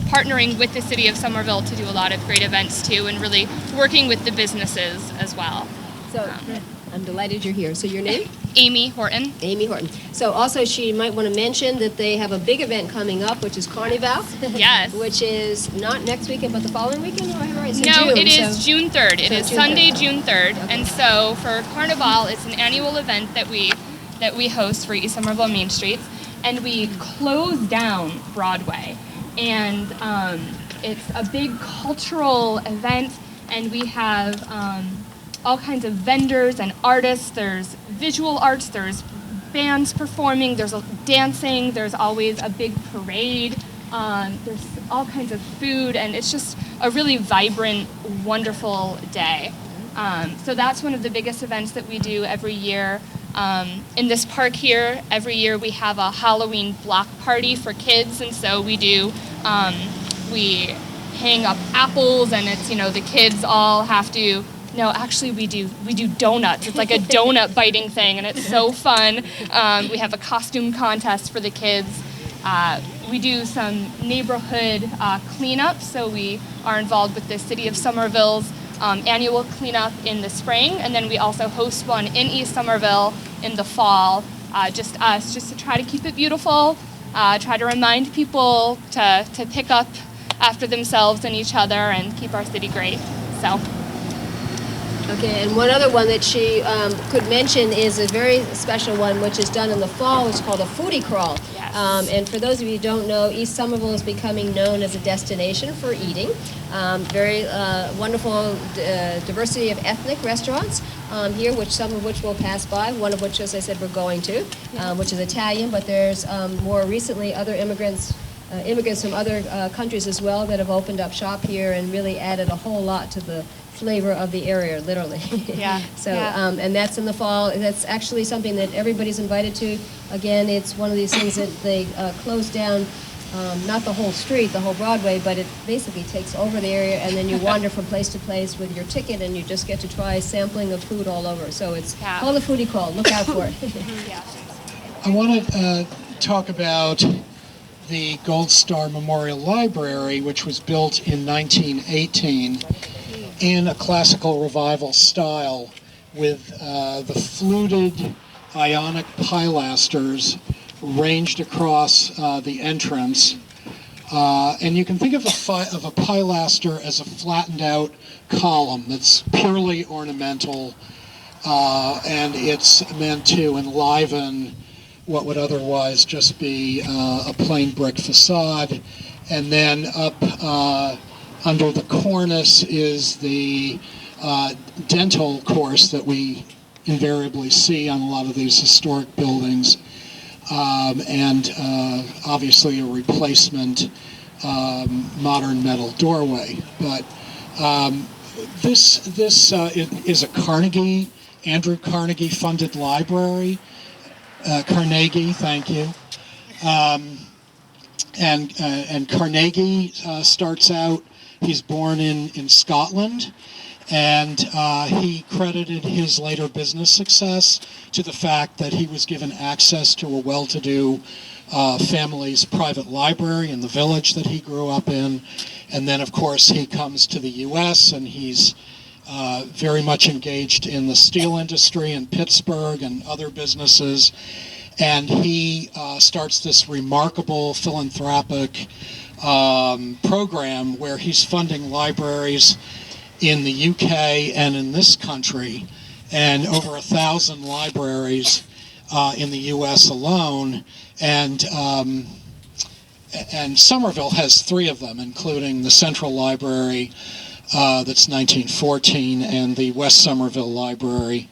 partnering with the city of Somerville to do a lot of great events too, and really working with the businesses as well. So I'm delighted you're here. So your name? Amy Horton. Amy Horton. So also she might want to mention that they have a big event coming up, which is Carnival. Yes. Which is not next weekend, but the following weekend? Or I have it right? So No, June, it is so- June 3rd. It So is June Sunday, 3rd. June 3rd. Okay. And so for Carnival, it's an annual event that we host for East Somerville Main Street. And we close down Broadway. And it's a big cultural event. And we have all kinds of vendors and artists. There's visual arts. There's bands performing. There's dancing. There's always a big parade. There's all kinds of food, and it's just a really vibrant, wonderful day. So that's one of the biggest events that we do every year. In this park here, every year we have a Halloween block party for kids, and so we hang up apples, and it's, the kids all have to. No, actually we do donuts. It's like a donut biting thing, and it's so fun. We have a costume contest for the kids. We do some neighborhood cleanup, so we are involved with the City of Somerville's annual cleanup in the spring, and then we also host one in East Somerville in the fall, just to try to keep it beautiful, try to remind people to pick up after themselves and each other and keep our city great. So. Okay, and one other one that she could mention is a very special one, which is done in the fall. It's called a foodie crawl. Yes. And for those of you who don't know, East Somerville is becoming known as a destination for eating. Very wonderful diversity of ethnic restaurants here, some of which we'll pass by, one of which, as I said, we're going to, which is Italian, but there's more recently other immigrants from other countries as well that have opened up shop here and really added a whole lot to the flavor of the area, literally. Yeah. So, and that's in the fall. That's actually something that everybody's invited to. Again, it's one of these things that they close down, not the whole street, the whole Broadway, but it basically takes over the area, and then you wander from place to place with your ticket, and you just get to try sampling of food all over. So it's called a foodie call. Look out for it. I want to talk about the Gold Star Memorial Library, which was built in 1918 in a classical revival style with the fluted ionic pilasters ranged across the entrance. And you can think of a pilaster as a flattened out column that's purely ornamental, and it's meant to enliven what would otherwise just be a plain brick facade. And then up under the cornice is the dental course that we invariably see on a lot of these historic buildings, and obviously a replacement modern metal doorway. But this is a Andrew Carnegie funded library. Carnegie, thank you. And Carnegie starts out, he's born in Scotland, and he credited his later business success to the fact that he was given access to a well-to-do family's private library in the village that he grew up in. And then, of course, he comes to the U.S. and he's very much engaged in the steel industry in Pittsburgh and other businesses. And he starts this remarkable philanthropic program where he's funding libraries in the UK and in this country, and over 1,000 libraries in the US alone. And Somerville has 3 of them, including the Central Library, that's 1914, and the West Somerville Library,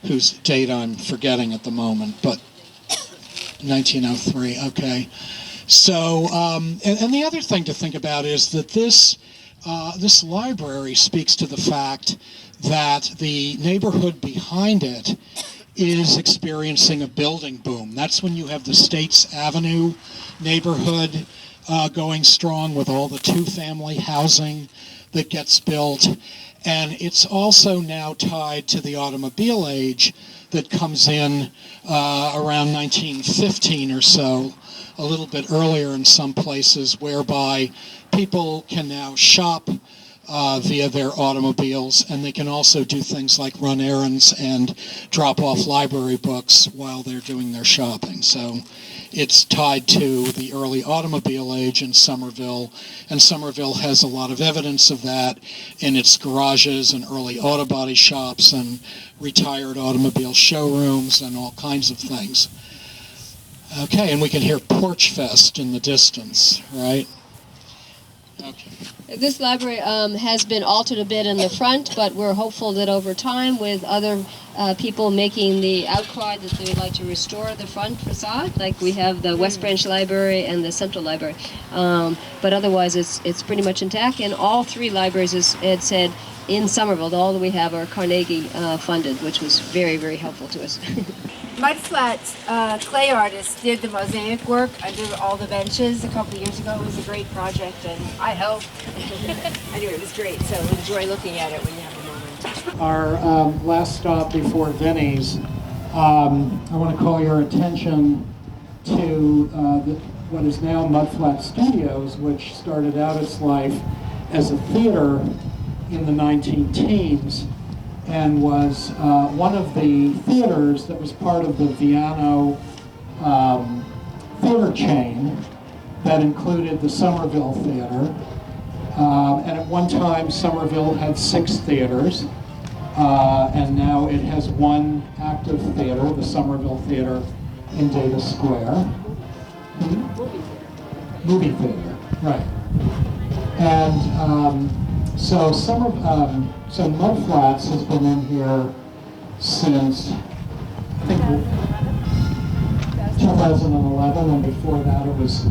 whose date I'm forgetting at the moment, but 1903, okay. So, and the other thing to think about is that this library speaks to the fact that the neighborhood behind it is experiencing a building boom. That's when you have the States Avenue neighborhood going strong with all the 2-family housing that gets built. And it's also now tied to the automobile age that comes in around 1915 or so, a little bit earlier in some places, whereby people can now shop via their automobiles, and they can also do things like run errands and drop off library books while they're doing their shopping. So it's tied to the early automobile age in Somerville, and Somerville has a lot of evidence of that in its garages and early auto body shops and retired automobile showrooms and all kinds of things. Okay, and we can hear Porch Fest in the distance, right? This library has been altered a bit in the front, but we're hopeful that over time, with other people making the outcry that they would like to restore the front facade, like we have the West Branch Library and the Central Library. But otherwise, it's pretty much intact. And all three libraries, as Ed said, in Somerville, all that we have are Carnegie funded, which was very, very helpful to us. Mudflat clay artists did the mosaic work under all the benches a couple of years ago. It was a great project, and I helped. Anyway, it was great, so enjoy looking at it when you have a moment. Our last stop before Vinnie's, I want to call your attention to what is now Mudflat Studios, which started out its life as a theater in the 19-teens and was one of the theaters that was part of the Viano theater chain that included the Somerville Theater. And at one time, Somerville had 6 theaters, and now it has one active theater, the Somerville Theater in Davis Square. Movie theater, right. And so Mudflats has been in here since, I think, 2011, and before that it was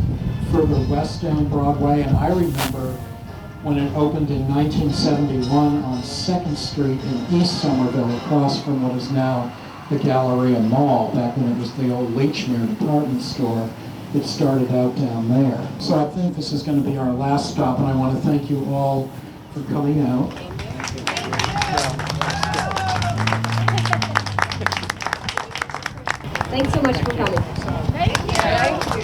further west down Broadway. And I remember when it opened in 1971 on 2nd Street in East Somerville, across from what is now the Galleria Mall, back when it was the old Lechmere department store. It started out down there. So I think this is going to be our last stop, and I want to thank you all for coming out. Thanks so much for coming. Thank you.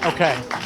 Okay.